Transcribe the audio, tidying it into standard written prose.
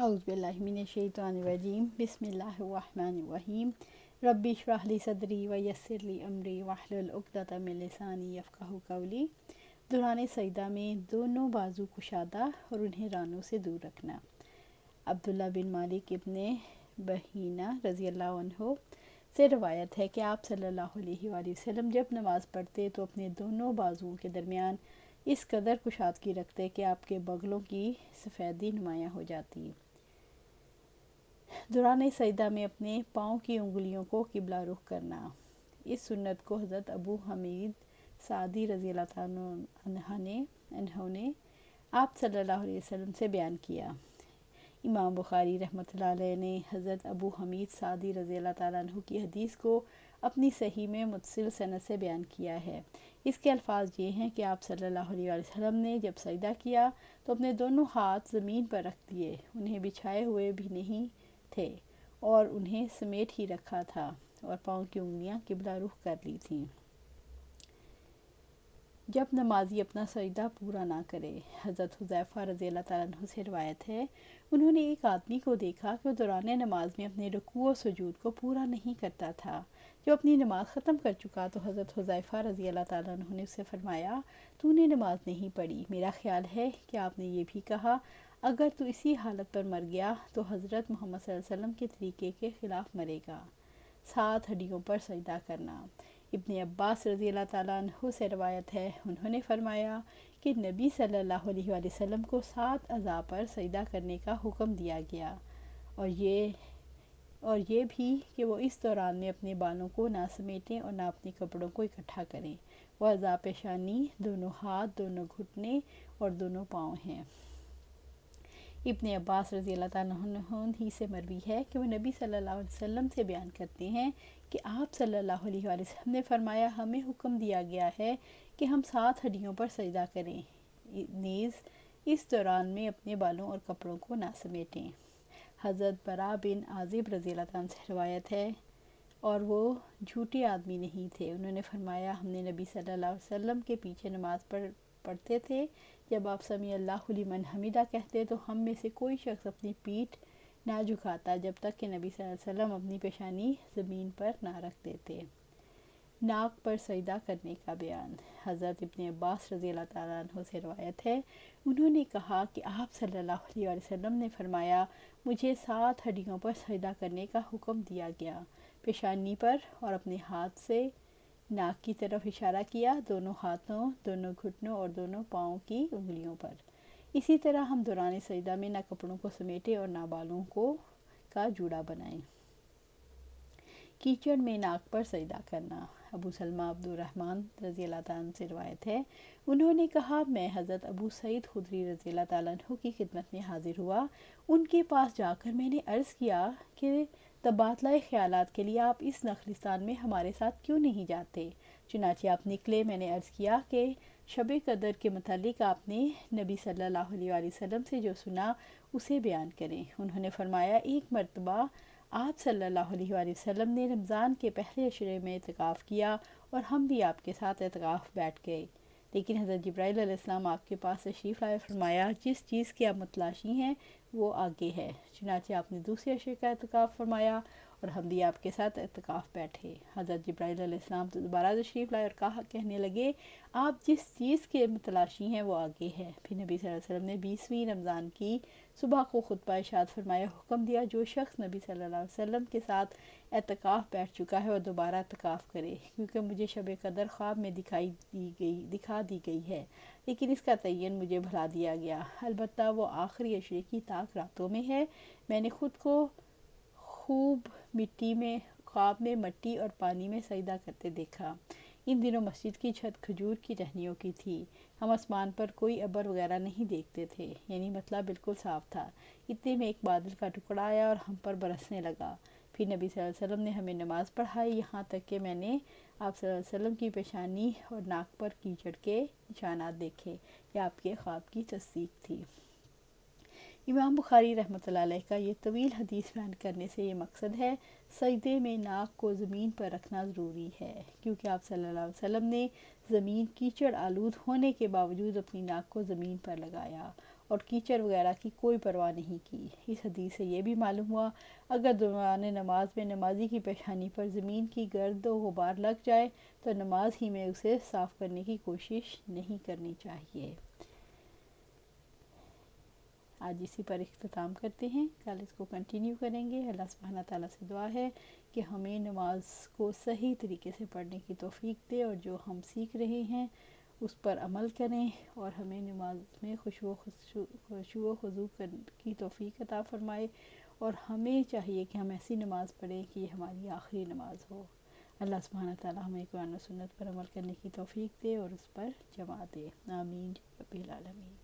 अऊज़ु बिल्लाहि मिनश्शैतानिर्रजीम बिस्मिल्लाहिर्रहमानिर्रहीम रब्बि इश्रह ली सदरी व यस्सिर ली अमरी वहलुल उक़दतम मिन लिसानी यफ़क़हू क़ौली। दौरान सजदा में दोनों बाजू कुशादा और उन्हें रानों से दूर रखना। अब्दुल्ला बिन मालिक इब्ने बहीना रज़ी अल्लाह अन्हु से रवायत है कि आप सल्लल्लाहु अलैहि वसल्लम जब नमाज़ पढ़ते तो अपने दोनों बाजुओं के दरमियान इस कदर कुशादगी रखते कि आपके बगलों की सफ़ेदी नुमायाँ हो जाती। दौरान सजदा में अपने पाँव की उंगलियों को किबला रुख करना। इस सुन्नत को हज़रत अबू हमीद सादी रज़ी अल्लाह अन्हु ने आप सल्लल्लाहु अलैहि वसल्लम से बयान किया। इमाम बुखारी रहमतुल्लाह अलैह ने हज़रत अबू हमीद सादी रज़ी अल्लाह अन्हु की हदीस को अपनी सही में मुत्सिल सनद से बयान किया है। इसके अल्फाज ये हैं कि आप सल्लल्लाहु अलैहि वसल्लम ने जब सजदा किया तो अपने दोनों हाथ ज़मीन पर रख दिए, उन्हें बिछाए हुए भी नहीं थे और उन्हें समेट ही रखा था और पाँव की उंगलियां किबला रुख कर ली थीं। जब नमाजी अपना सजदा पूरा ना करे, हज़रत हुज़ैफ़ा रज़ी अल्लाह तआला अन्हु से रवायत है, उन्होंने एक आदमी को देखा कि वो दौरान नमाज में अपने रुकू और सुजूद को पूरा नहीं करता था। जब अपनी नमाज ख़त्म कर चुका तो हज़रत हुज़ैफ़ा रज़ी अल्लाह तआला अन्हु ने उससे फरमाया, तूने नमाज नहीं पढ़ी। मेरा ख्याल है कि आपने ये भी कहा, अगर तू इसी हालत पर मर गया तो हज़रत मोहम्मद सल्लल्लाहु अलैहि वसल्लम के तरीके के ख़िलाफ़ मरेगा। 7 हड्डियों पर सजदा करना। इब्ने अब्बास रज़ी अल्लाह तआला अन्हु से रवायत है, उन्होंने फरमाया कि नबी सल्लल्लाहु अलैहि वसल्लम को 7 अज़ा पर सजदा करने का हुक्म दिया गया और ये भी कि वो इस दौरान में अपने बालों को ना समेटें और ना अपने कपड़ों को इकट्ठा करें। वह अज़ा पेशानी, दोनों हाथ, दोनों घुटने और दोनों पाँव हैं। इब्ने अब्बास रज़ी अल्लाह तआला अन्हु ही से मरवी है कि वो नबी सल्लल्लाहु अलैहि वसल्लम से बयान करते हैं कि आप सल्लल्लाहु अलैहि वसल्लम ने फरमाया, हमें हुक्म दिया गया है कि हम 7 हड्डियों पर सजदा करें, नीज़ इस दौरान में अपने बालों और कपड़ों को ना समेटें। हज़रत बरा बिन आज़िब रज़ी अल्लाह तआला से रवायत है और वो झूठे आदमी नहीं थे। उन्होंने फरमाया, हमने नबी सल्लल्लाहु अलैहि वसल्लम के पीछे नमाज़ पढ़ते थे। जब आप समी अल्लाहु लिमन हमीदा कहते तो हम में से कोई शख्स अपनी पीठ ना झुकाता जब तक कि नबी सल्लल्लाहु अलैहि वसल्लम अपनी पेशानी ज़मीन पर ना रख देते। नाक पर सजदा करने का बयान। हज़रत इब्ने अब्बास रज़ी अल्लाह तआला अन्हु से रवायत है, उन्होंने कहा कि आप सल्लल्लाहु अलैहि वसल्लम ने फरमाया, मुझे 7 हड्डियों पर सजदा करने का हुक्म दिया गया। पेशानी पर और अपने हाथ से नाक की तरफ इशारा किया, दोनों हाथों, दोनों घुटनों और दोनों पाँव की उंगलियों पर। इसी तरह हम दौरान सजदा में ना कपड़ों को समेटें और ना बालों का जूड़ा बनाएं। कीचड़ में नाक पर सजदा करना। अबू सलमा अब्दुर्रहमान रज़ी अल्लाह तआला से रवायत है, उन्होंने कहा, मैं हज़रत अबू सईद खुदरी रज़ी अल्लाह तआला अन्हु की खिदमत में हाजिर हुआ। उनके पास जाकर मैंने अर्ज़ किया कि तबादला ख्यालात के लिए आप इस नखलिस्तान में हमारे साथ क्यों नहीं जाते। चुनांचे आप निकले। मैंने अर्ज़ किया कि शब कदर के मुतालिक आपने नबी सल्लल्लाहु अलैहि वसल्लम से जो सुना उसे बयान करें। उन्होंने फरमाया, एक मरतबा आप सल्लल्लाहु अलैहि वसल्लम ने रमज़ान के पहले अशरे में इत्काफ़ किया और हम भी आपके साथ इत्काफ़ बैठ गए, लेकिन हज़रत जिब्राइल अलैहिस्सलाम आपके पास तशरीफ़ लाए। फरमाया, जिस चीज़ की आप मुतलाशी हैं वो आगे है। चुनांचे आपने दूसरे अशरे का इत्काफ़ फरमाया और हम भी आपके साथ इत्काफ़ बैठे। हज़रत जिब्राइल अलैहिस्सलाम तो दोबारा तशरीफ़ लाए और कहने लगे, आप जिस चीज़ के मुतलाशी हैं वो आगे है। फिर नबी सल्लल्लाहु अलैहि वसल्लम ने 20वीं रमज़ान की सुबह को खुतबा इरशाद फरमाया, हुक्म दिया, जो शख्स नबी सल्लल्लाहु अलैहि वसल्लम के साथ एतकाफ़ बैठ चुका है और दोबारा एतकाफ़ करे, क्योंकि मुझे शब कदर ख्वाब में दिखा दी गई है, लेकिन इसका तयन मुझे भुला दिया गया। अलबत्ता वो आखिरी अशरे की ताक रातों में है। मैंने खुद को खूब मिट्टी में ख्वाब में मिट्टी और पानी में सजदा करते देखा। इन दिनों मस्जिद की छत खजूर की टहनियों की थी। हम आसमान पर कोई अबर वगैरह नहीं देखते थे, यानी मतलब बिल्कुल साफ़ था। इतने में एक बादल का टुकड़ा आया और हम पर बरसने लगा। फिर नबी सल्लल्लाहु अलैहि वसल्लम ने हमें नमाज़ पढ़ाई, यहाँ तक कि मैंने आप सल्लल्लाहु अलैहि वसल्लम की पेशानी और नाक पर कीचड़ के निशानात देखे। यह आपके ख्वाब की तस्दीक थी। इमाम बुखारी रहमतुल्लाह अलैह का ये तवील हदीस बयान करने से ये मकसद है, सजदे में नाक को ज़मीन पर रखना ज़रूरी है, क्योंकि आप सल्लल्लाहु अलैहि वसल्लम ने ज़मीन कीचड़ आलूद होने के बावजूद अपनी नाक को ज़मीन पर लगाया اور کیچڑ وغیرہ کی کوئی پرواہ نہیں کی۔ اس حدیث سے یہ بھی معلوم ہوا اگر دوران نماز میں نمازی کی پیشانی پر زمین کی گرد و غبار لگ جائے تو نماز ہی میں اسے صاف کرنے کی کوشش نہیں کرنی چاہیے۔ آج اسی پر اختتام کرتے ہیں، کل اس کو کنٹینیو کریں گے۔ اللہ سبحانہ تعالیٰ سے دعا ہے کہ ہمیں نماز کو صحیح طریقے سے پڑھنے کی توفیق دے، اور جو ہم سیکھ رہے ہیں اس پر عمل کریں، اور ہمیں نماز میں خشوع و خضوع کی توفیق عطا فرمائے، اور ہمیں چاہیے کہ ہم ایسی نماز پڑھیں کہ یہ ہماری آخری نماز ہو۔ اللہ سبحانہ تعالیٰ ہمیں قرآن و سنت پر عمل کرنے کی توفیق دے اور اس پر جمع دے۔ آمین رب العالمین۔